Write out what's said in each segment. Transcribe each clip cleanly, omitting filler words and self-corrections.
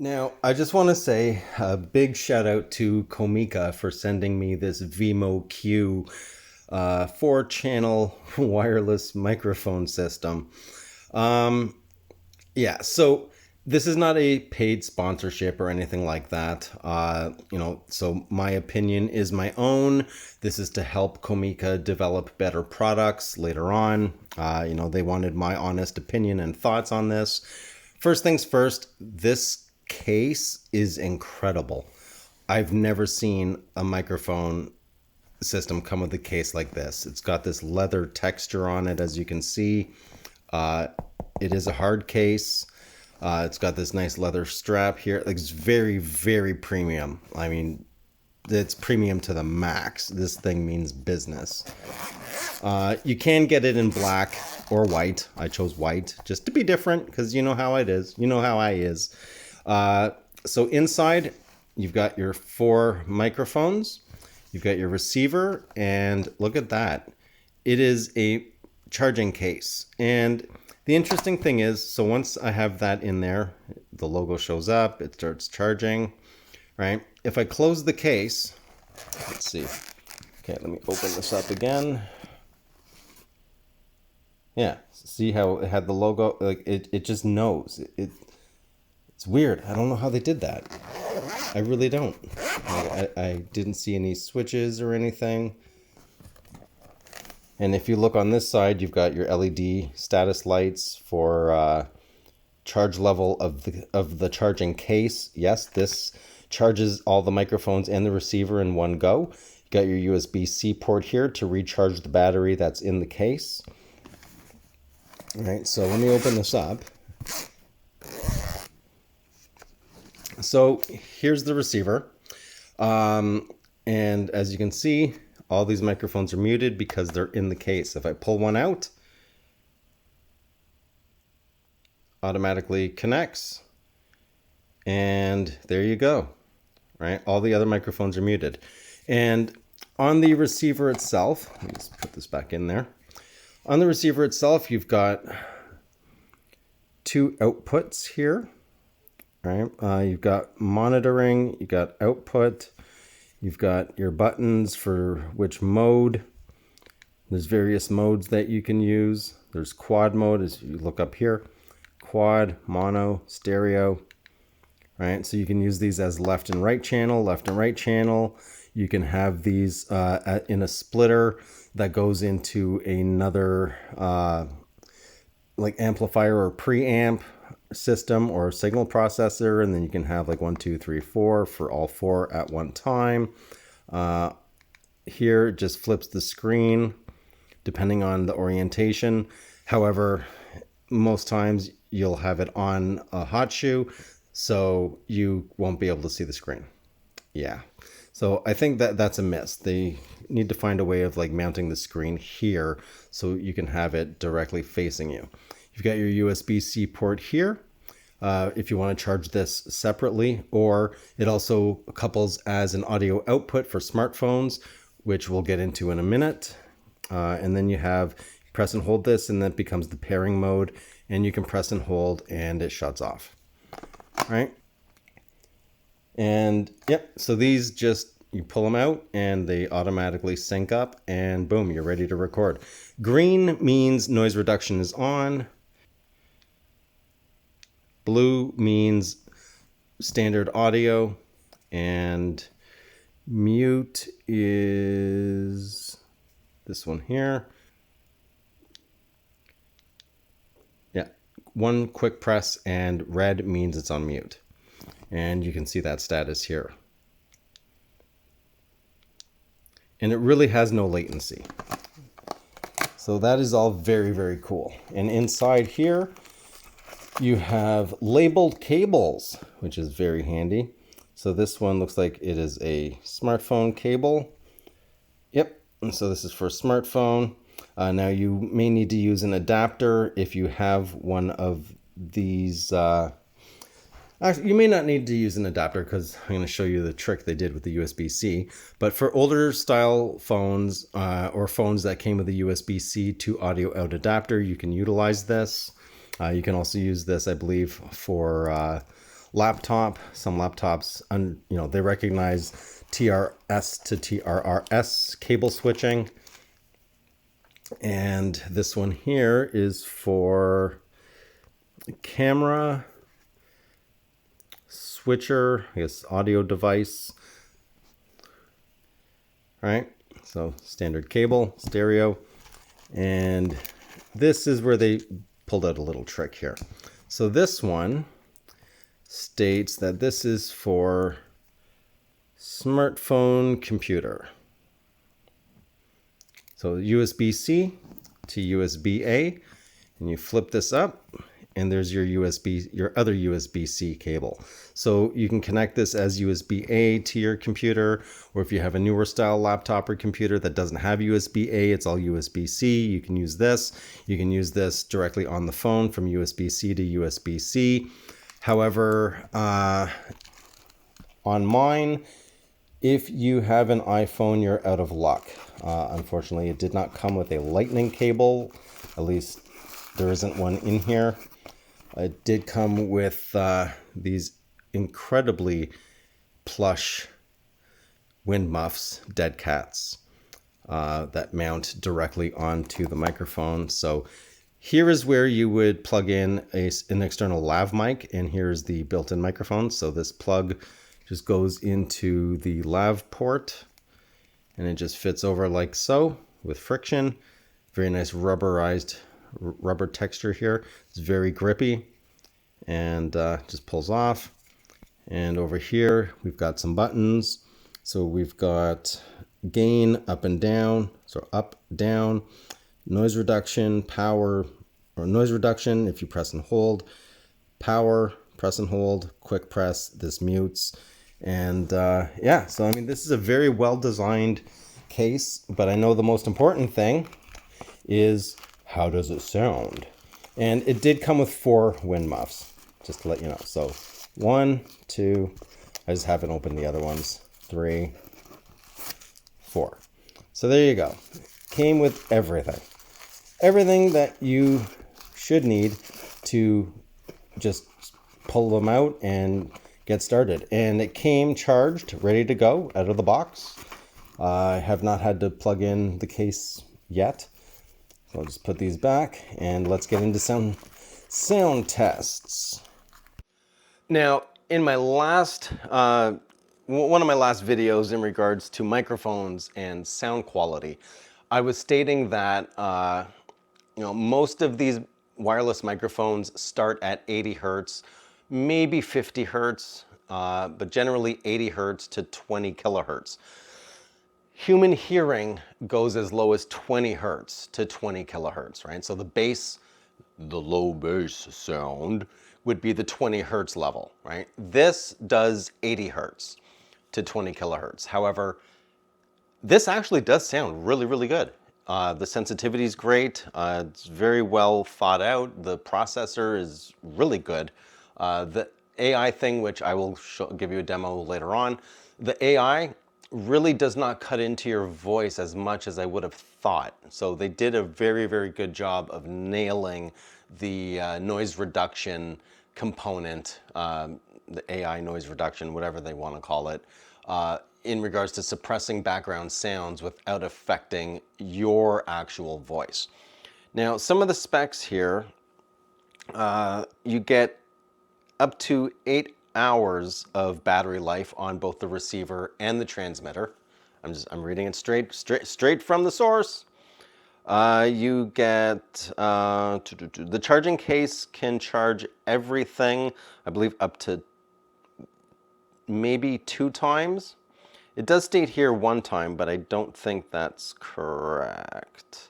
Now, I just want to say a big shout out to Comica for sending me this Vimo Q 4-channel wireless microphone system. Um, so this is not a paid sponsorship or anything like that. So my opinion is my own. This is to help Comica develop better products later on. They wanted my honest opinion and thoughts on this. First things first, this case is incredible. I've never seen a microphone system come with a case like this. It's got this leather texture on it, as you can see. It is a hard case. It's got this nice leather strap here. Like, it's very, very premium. I mean, it's premium to the max. This thing means business. You can get it in black or white. I chose white just to be different because you know how it is. You know how I is. So inside, you've got your 4 microphones. You've got your receiver, and look at that. It is a charging case. And the interesting thing is, so once I have that in there, the logo shows up, it starts charging, right? If I close the case, let's see. Okay, let me open this up again. Yeah, see how it had the logo? Like it just knows. It's weird. I don't know how they did that. I really don't. I didn't see any switches or anything. And if you look on this side, you've got your LED status lights for charge level of the charging case. Yes, this charges all the microphones and the receiver in one go. You got your USB-C port here to recharge the battery that's in the case. All right, so let me open this up. So here's the receiver. And as you can see, all these microphones are muted because they're in the case. If I pull one out, automatically connects. And there you go, right? All the other microphones are muted. And on the receiver itself, let me just put this back in there. On the receiver itself, you've got 2 outputs here. Right, you've got monitoring, you've got output, you've got your buttons for which mode. There's various modes that you can use. There's quad mode, as you look up here, quad, mono, stereo. Right, so you can use these as left and right channel. You can have these in a splitter that goes into another like amplifier or preamp system or signal processor, and then you can have like 1, 2, 3, 4 for all 4 at one time. Here it just flips the screen depending on the orientation. However, most times you'll have it on a hot shoe, so you won't be able to see the screen. Yeah, so I think that's a miss. They need to find a way of like mounting the screen here so you can have it directly facing you. You've got your USB-C port here if you want to charge this separately, or it also couples as an audio output for smartphones, which we'll get into in a minute. And then you have press and hold this, and that becomes the pairing mode, and you can press and hold and it shuts off. All right. And yep, so these just, you pull them out and they automatically sync up, and boom, you're ready to record. Green means noise reduction is on. Blue means standard audio, and mute is this one here. Yeah, one quick press, and red means it's on mute. And you can see that status here. And it really has no latency. So that is all very, very cool. And inside here, you have labeled cables, which is very handy. So this one looks like it is a smartphone cable. Yep, and so this is for a smartphone. Now you may need to use an adapter if you have one of these. Actually, you may not need to use an adapter because I'm going to show you the trick they did with the USB-C. But for older style phones or phones that came with a USB-C to audio out adapter, you can utilize this. You can also use this, I believe, for laptop. Some laptops, they recognize TRS to TRRS cable switching. And this one here is for camera, switcher, I guess audio device. All right, so standard cable, stereo. And this is where they pulled out a little trick here. So this one states that this is for smartphone computer. So USB-C to USB-A, and you flip this up, and there's your other USB-C cable. So you can connect this as USB-A to your computer, or if you have a newer style laptop or computer that doesn't have USB-A, it's all USB-C, you can use this. You can use this directly on the phone from USB-C to USB-C. However, on mine, if you have an iPhone, you're out of luck. Unfortunately, it did not come with a lightning cable. At least there isn't one in here. It did come with these incredibly plush wind muffs, dead cats, that mount directly onto the microphone. So here is where you would plug in an external lav mic, and here's the built-in microphone. So this plug just goes into the lav port, and it just fits over like so with friction. Very nice rubber texture here. It's very grippy, and just pulls off. And over here we've got some buttons. So we've got gain up and down, so up, down, noise reduction, power, or noise reduction if you press and hold, power, press and hold, quick press, this mutes. And yeah, so I mean, this is a very well designed case, but I know the most important thing is how does it sound? And it did come with 4 wind muffs, just to let you know. So 1, 2, I just haven't opened the other ones, 3, 4. So there you go. Came with everything that you should need to just pull them out and get started. And it came charged, ready to go out of the box. I have not had to plug in the case yet. So I'll just put these back and let's get into some sound tests. Now, in my last, one of my last videos in regards to microphones and sound quality, I was stating that most of these wireless microphones start at 80 hertz, maybe 50 hertz, but generally 80 hertz to 20 kilohertz. Human hearing goes as low as 20 hertz to 20 kilohertz, right? So the low bass sound would be the 20 hertz level, right? This does 80 hertz to 20 kilohertz. However, this actually does sound really, really good. The sensitivity is great. It's very well thought out. The processor is really good. The AI thing, which I will give you a demo later on, the AI really does not cut into your voice as much as I would have thought. So they did a very, very good job of nailing the noise reduction component, the AI noise reduction, whatever they want to call it, in regards to suppressing background sounds without affecting your actual voice. Now, some of the specs here, you get up to 8 hours of battery life on both the receiver and the transmitter. I'm reading it straight from the source. You get the charging case can charge everything, I believe, up to maybe 2 times. It does state here 1 time, but I don't think that's correct.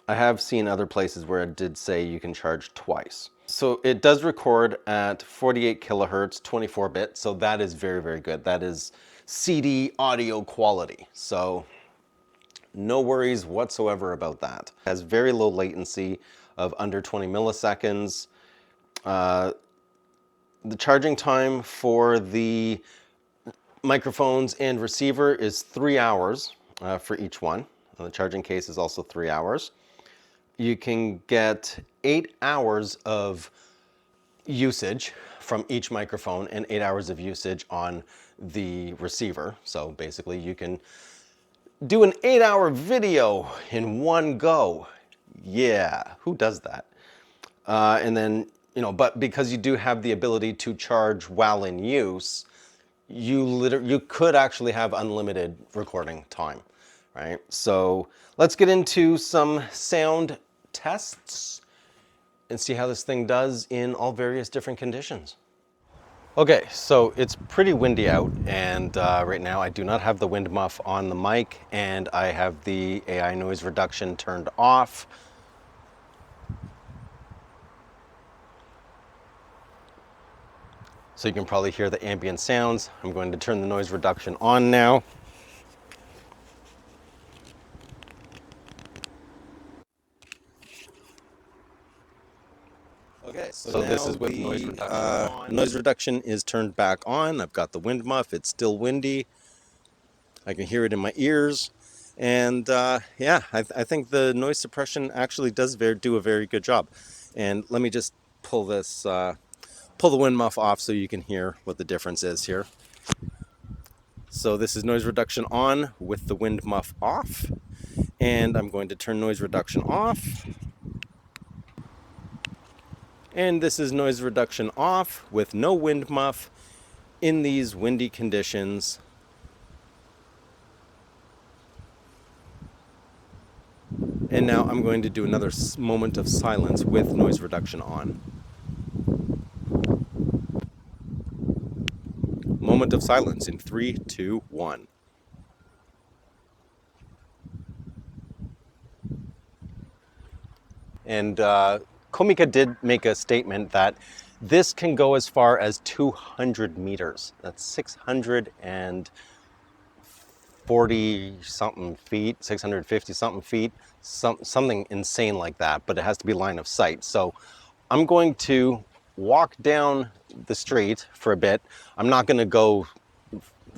I have seen other places where it did say you can charge twice. So it does record at 48 kilohertz, 24-bit, so that is very, very good. That is CD audio quality, so no worries whatsoever about that. It has very low latency of under 20 milliseconds. The charging time for the microphones and receiver is 3 hours for each one. The charging case is also 3 hours. You can get 8 hours of usage from each microphone and 8 hours of usage on the receiver. So basically you can do an 8-hour video in one go. Yeah, who does that? And then, but because you do have the ability to charge while in use, you could actually have unlimited recording time, right? So let's get into some sound tests and see how this thing does in all various different conditions. Okay, so it's pretty windy out, and right now I do not have the wind muff on the mic, and I have the AI noise reduction turned off. So you can probably hear the ambient sounds. I'm going to turn the noise reduction on now. Okay, so this is with noise reduction. Noise reduction is turned back on. I've got the wind muff. It's still windy. I can hear it in my ears. And yeah, I think the noise suppression actually does do a very good job. And let me just pull this, pull the wind muff off so you can hear what the difference is here. So this is noise reduction on with the wind muff off. And I'm going to turn noise reduction off. And this is noise reduction off with no wind muff in these windy conditions. And now I'm going to do another moment of silence with noise reduction on. Moment of silence in 3, 2, 1. And Comica did make a statement that this can go as far as 200 meters. That's 640 something feet, 650 something feet, something insane like that, but it has to be line of sight. So I'm going to walk down the street for a bit. I'm not going to go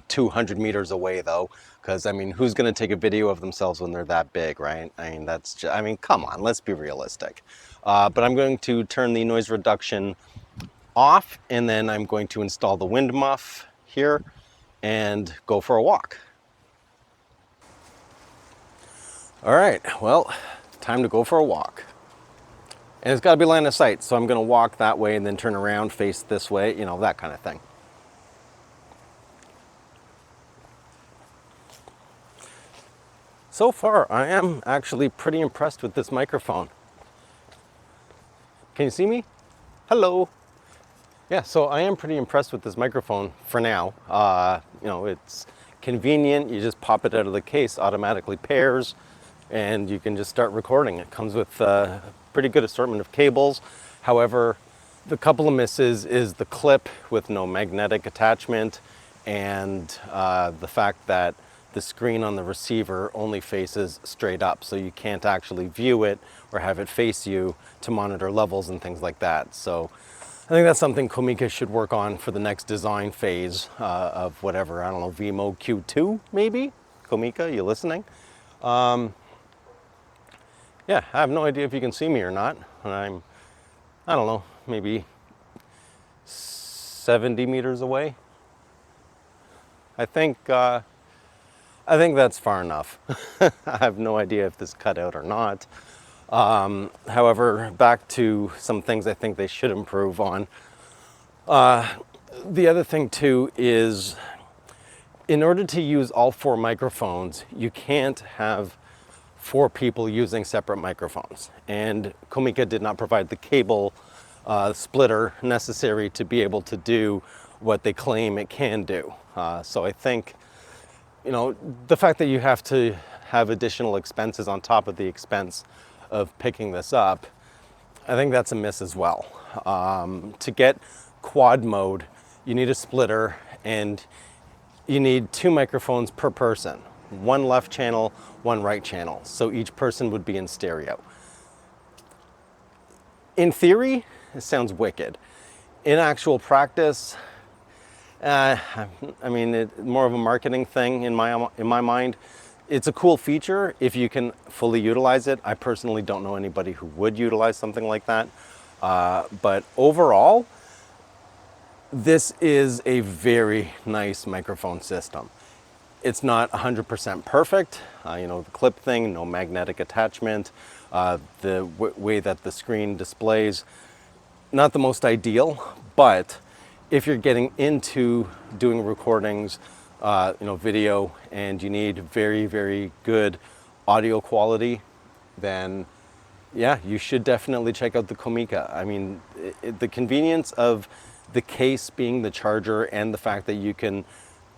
200 meters away though, because I mean, who's going to take a video of themselves when they're that big, right? I mean, that's just, I mean, come on, let's be realistic. But I'm going to turn the noise reduction off, and then I'm going to install the wind muff here and go for a walk. All right, well, time to go for a walk. And it's got to be line of sight, so I'm going to walk that way and then turn around, face this way, you know, that kind of thing. So far, I am actually pretty impressed with this microphone. Can you see me? Hello. Yeah, so I am pretty impressed with this microphone for now. You know, it's convenient. You just pop it out of the case, automatically pairs, and you can just start recording. It comes with a pretty good assortment of cables. However, the couple of misses is the clip with no magnetic attachment, and the fact that the screen on the receiver only faces straight up, so you can't actually view it or have it face you to monitor levels and things like that. So I think that's something Comica should work on for the next design phase of whatever, I don't know, Vimo Q2 maybe? Comica, you listening? Yeah, I have no idea if you can see me or not. I don't know, maybe 70 meters away. I think that's far enough. I have no idea if this cut out or not. However, back to some things I think they should improve on. The other thing too is, in order to use all 4 microphones, you can't have 4 people using separate microphones. And Comica did not provide the cable splitter necessary to be able to do what they claim it can do. So I think, you know, the fact that you have to have additional expenses on top of the expense of picking this up, I think that's a miss as well. To get quad mode, you need a splitter, and you need 2 microphones per person. 1 left channel, 1 right channel. So each person would be in stereo. In theory, it sounds wicked. In actual practice, I mean, it's more of a marketing thing in my mind. It's a cool feature if you can fully utilize it. I personally don't know anybody who would utilize something like that. But overall, This is a very nice microphone system. It's not 100% perfect. The clip thing, no magnetic attachment, the way that the screen displays, not the most ideal, but if you're getting into doing recordings, video, and you need very, very good audio quality, then yeah, you should definitely check out the Comica. I mean, the convenience of the case being the charger and the fact that you can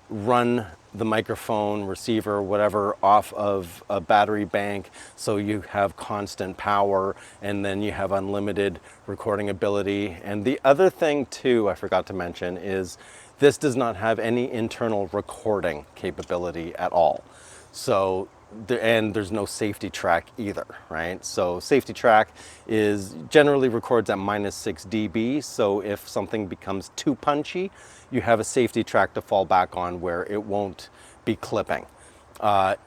run the microphone, receiver, whatever, off of a battery bank, so you have constant power and then you have unlimited recording ability. And the other thing too, I forgot to mention, is this does not have any internal recording capability at all. So and there's no safety track either, right? So safety track is generally records at -6 dB. So if something becomes too punchy, you have a safety track to fall back on where it won't be clipping.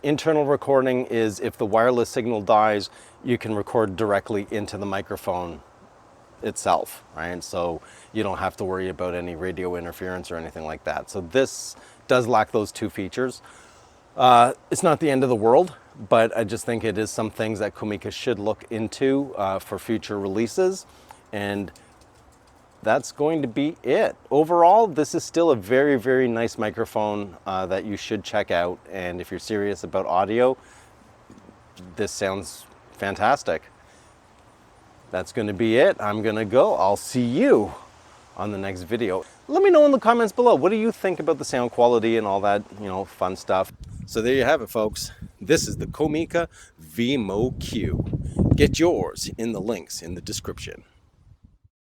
Internal recording is if the wireless signal dies, you can record directly into the microphone itself, right? So you don't have to worry about any radio interference or anything like that. So this does lack those two features. It's not the end of the world, but I just think it is some things that Comica should look into for future releases. And that's going to be it. Overall, this is still a very, very nice microphone that you should check out. And if you're serious about audio, this sounds fantastic. That's going to be it. I'm going to go. I'll see you on the next video. Let me know in the comments below. What do you think about the sound quality and all that, fun stuff? So there you have it, folks. This is the Comica Vimo Q. Get yours in the links in the description.